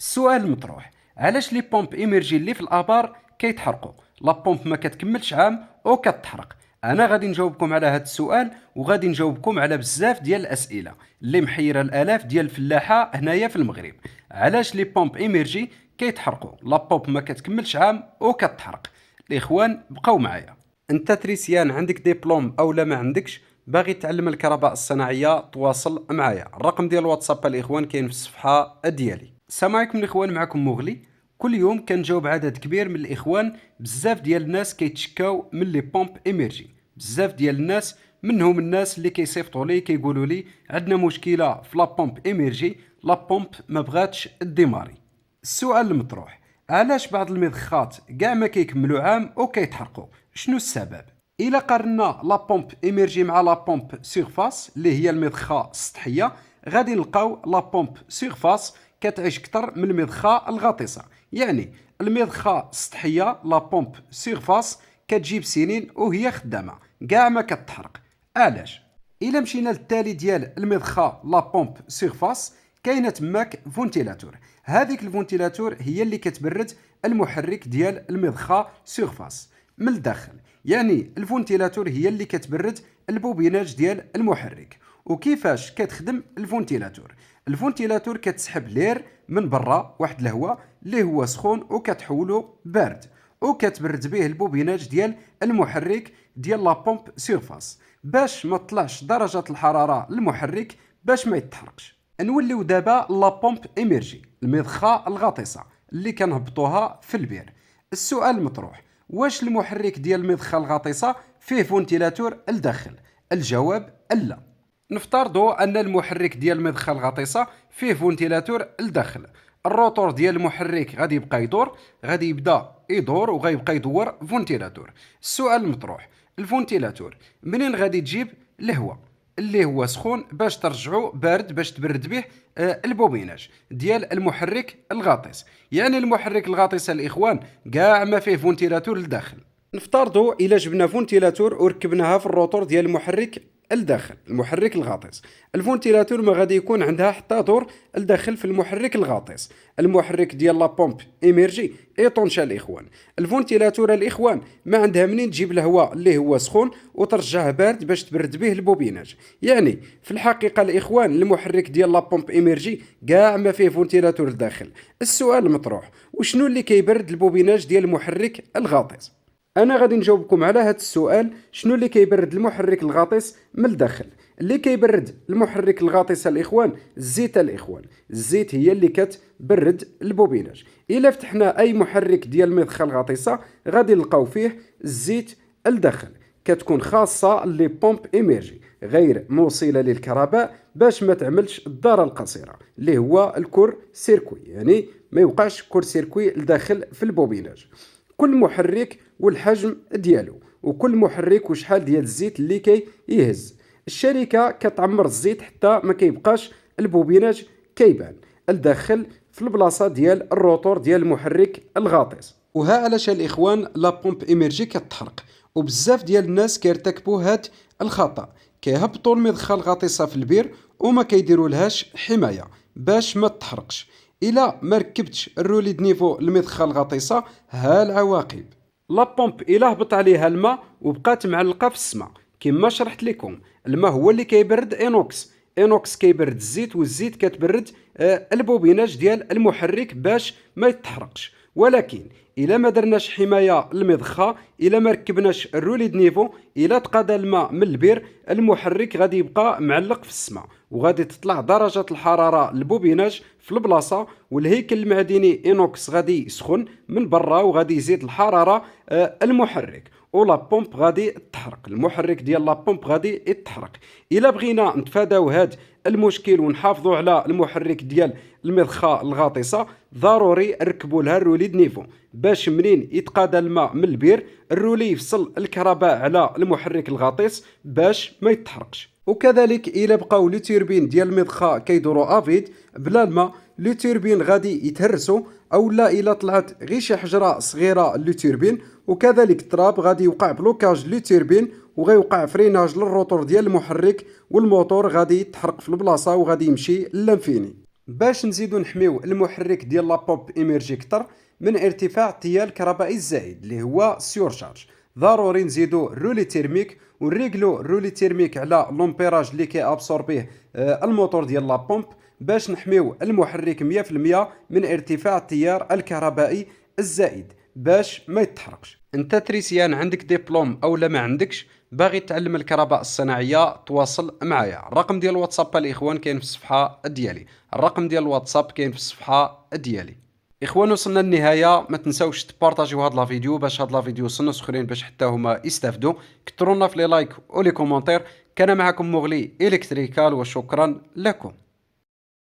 السؤال المطروح: علاش لي بومب ايمرجي اللي في الابار كيتحرقوا؟ لا بومب ما كتكملش عام او كتحرق. انا غادي نجاوبكم على هذا السؤال، وغادي نجاوبكم على بزاف ديال الاسئله اللي محيره الالاف ديال الفلاحه هنايا في المغرب. علاش لي بومب ايمرجي كيتحرقوا؟ لا بومب ما كتكملش عام او كتحرق. الاخوان بقاو معايا. انت تريسيان عندك ديبلوم او لا ما عندكش، باغي تعلم الكهرباء الصناعيه، تواصل معايا. الرقم ديال الواتساب الاخوان كاين في الصفحه ديالي. السلام عليكم الاخوان، معكم مغلي. كل يوم كنجاوب عدد كبير من الاخوان. بزاف ديال الناس كيتشكاو من لي بومب ايمرجي. بزاف ديال الناس منهم الناس اللي كيصيفطوا لي كيقولوا لي عندنا مشكله في لا بومب ايمرجي، لا بومب ما بغاتش ديماري. السؤال المطروح: علاش بعض المضخات كاع ما كيكملوا عام او كيتحرقوا؟ شنو السبب؟ الا قارنا لا بومب ايمرجي مع لا بومب سيرفاس اللي هي المضخه السطحيه، غادي نلقاو لا بومب سيرفاس كتعيش اكثر من المضخه الغاطسه. يعني المضخه السطحيه لا بومب سيرفاس كتجيب سنين وهي خدامه كاع ما كتحرق. علاش؟ الا مشينا للتالي ديال المضخه لا بومب سيرفاس، كاينه تماك فونتيلاتور. هذيك الفونتيلاتور هي اللي كتبرد المحرك ديال المضخه سيرفاس من الداخل. يعني الفونتيلاتور هي اللي كتبرد البوبيناج ديال المحرك. وكيفاش كتخدم الفونتيلاتور؟ الفونتيلاتور كتسحب لير من برا، واحد الهواء اللي هو سخون، وكتحولو بارد، وكتبرد به البوبيناج ديال المحرك ديال لا بومب سيرفاس باش ما تطلعش درجة الحرارة للمحرك باش ما يتحرقش. نوليو دابا لا بومب ايمرجي، المضخة الغاطسة اللي كنهبطوها في البير. السؤال المطروح: واش المحرك ديال المضخة الغاطسة فيه فونتيلاتور الداخل؟ الجواب لا. نفترضوا ان المحرك ديال المضخه الغاطسه فيه فونتيلاتور الداخل. الروتور ديال المحرك غادي يبقى يدور، غادي يبدا يدور وغيبقى يدور فونتيلاتور. السؤال المطروح: الفونتيلاتور منين غادي تجيب الهواء اللي هو سخون باش ترجعو بارد باش تبرد به البوبيناج ديال المحرك الغاطس؟ يعني المحرك الغاطس الاخوان كاع ما فيه فونتيلاتور لداخل. نفترضوا الا جبنا فونتيلاتور وركبناها في الروتور ديال المحرك الداخل، المحرك الغاطس. الفونتيلاتور ما غادي يكون عندها حتى دور الداخل في المحرك الغاطس. المحرك ديال لا بومب ايمرجي ايطونشا الاخوان. الفونتيلاتور الاخوان ما عندها منين تجيب الهواء اللي هو سخون وترجعه بارد باش تبرد به البوبيناج. يعني في الحقيقه الاخوان المحرك ديال لا بومب ايمرجي كاع ما فيه فونتيلاتور الداخل. السؤال المطروح: وشنو اللي كيبرد البوبيناج ديال المحرك الغاطس؟ انا غادي نجاوبكم على هذا السؤال. شنو اللي كيبرد المحرك الغاطس من الداخل؟ اللي كيبرد المحرك الغاطس الاخوان الزيت الاخوان. الزيت هي اللي كتبرد البوبيناج. الا فتحنا اي محرك ديال المضخه الغاطسه غادي نلقاو فيه الزيت الداخل، كتكون خاصه لي بومب ايمرجي غير موصله للكهرباء باش ما تعملش الضرر القصيره اللي هو الكور سيركوي، يعني ما يوقعش كور سيركوي لداخل في البوبيناج. كل محرك والحجم ديالو، وكل محرك وشحال ديال الزيت اللي كيهز. الشركه كتعمر الزيت حتى ما كيبقاش البوبيناج كيبان الداخل في البلاصه ديال الروتور ديال المحرك الغاطس. وها علاش الاخوان لا بومب ايمرجي كتحرق. وبزاف ديال الناس كيرتكبوا هاد الخطا، كيهبطوا المضخه الغاطسه في البير وما كيديروا لهاش حمايه باش ما تحرقش. الا ما ركبتش الرولي دنيفو المضخه الغاطسه، ها العواقب. لا بومب الا هبط عليها الماء وبقات معلقه في السماء كما شرحت لكم. الماء هو اللي كيبرد انوكس كيبرد الزيت، والزيت كتبرد البوبيناج ديال المحرك باش ما يتحرقش. ولكن الا ما درناش حمايه للمضخه، الا ما ركبناش الرولي دنيفو، الا تقاد الماء من البير، المحرك غادي يبقى معلق في السماء وغادي تطلع درجه الحراره للبوبيناج في البلاصه، والهيكل المعدني انوكس غادي يسخن من برا وغادي يزيد الحراره المحرك، ولا بومب غادي تحرق. المحرك ديال لا بومب غادي يتحرق. الا بغينا نتفاداو هاد المشكل ونحافظوا على المحرك ديال المضخه الغاطسه، ضروري نركبوا لها الرولي دنيفو باش منين يتقادى الماء من البير الرولي يفصل الكهرباء على المحرك الغاطس باش ما يتحرقش. وكذلك الا بقاو لي توربين ديال المضخه كيدوروا افيد بلا الماء، لي توربين غادي يتهرسوا، او لا الا طلعت غير شي حجره صغيره لي توربين، وكذلك التراب غادي يوقع بلوكاج لي توربين وغيوقع فريناج للروتور ديال المحرك، والموتور غادي يتحرق في البلاصه وغادي يمشي للانفيني. باش نزيدو نحميو المحرك ديال لابومب ايميرجيكتر من ارتفاع التيار الكهربائي الزائد اللي هو سيورشارج، ضروري نزيدو الرولي تيرميك ونريكلو الرولي تيرميك على لومبيراج اللي كيابسوربيه الموتور ديال لابومب باش نحميو المحرك 100% من ارتفاع التيار الكهربائي الزائد باش ما يتحرقش. انت تريسيان عندك دبلوم او لا ما عندكش، باغي تعلم الكهرباء الصناعيه، تواصل معايا. الرقم ديال الواتساب الاخوان كاين في الصفحه ديالي، الرقم ديال الواتساب كاين في الصفحه ديالي. اخوان وصلنا للنهايه، ما تنساوش تبارطاجيو هذا لا فيديو باش هذا لا فيديو يوصل ناس اخرين باش حتى هما يستافدوا. كثرونا في لي لايك ولي كومونتير. كان معكم مغلي الكتريكال وشكرا لكم.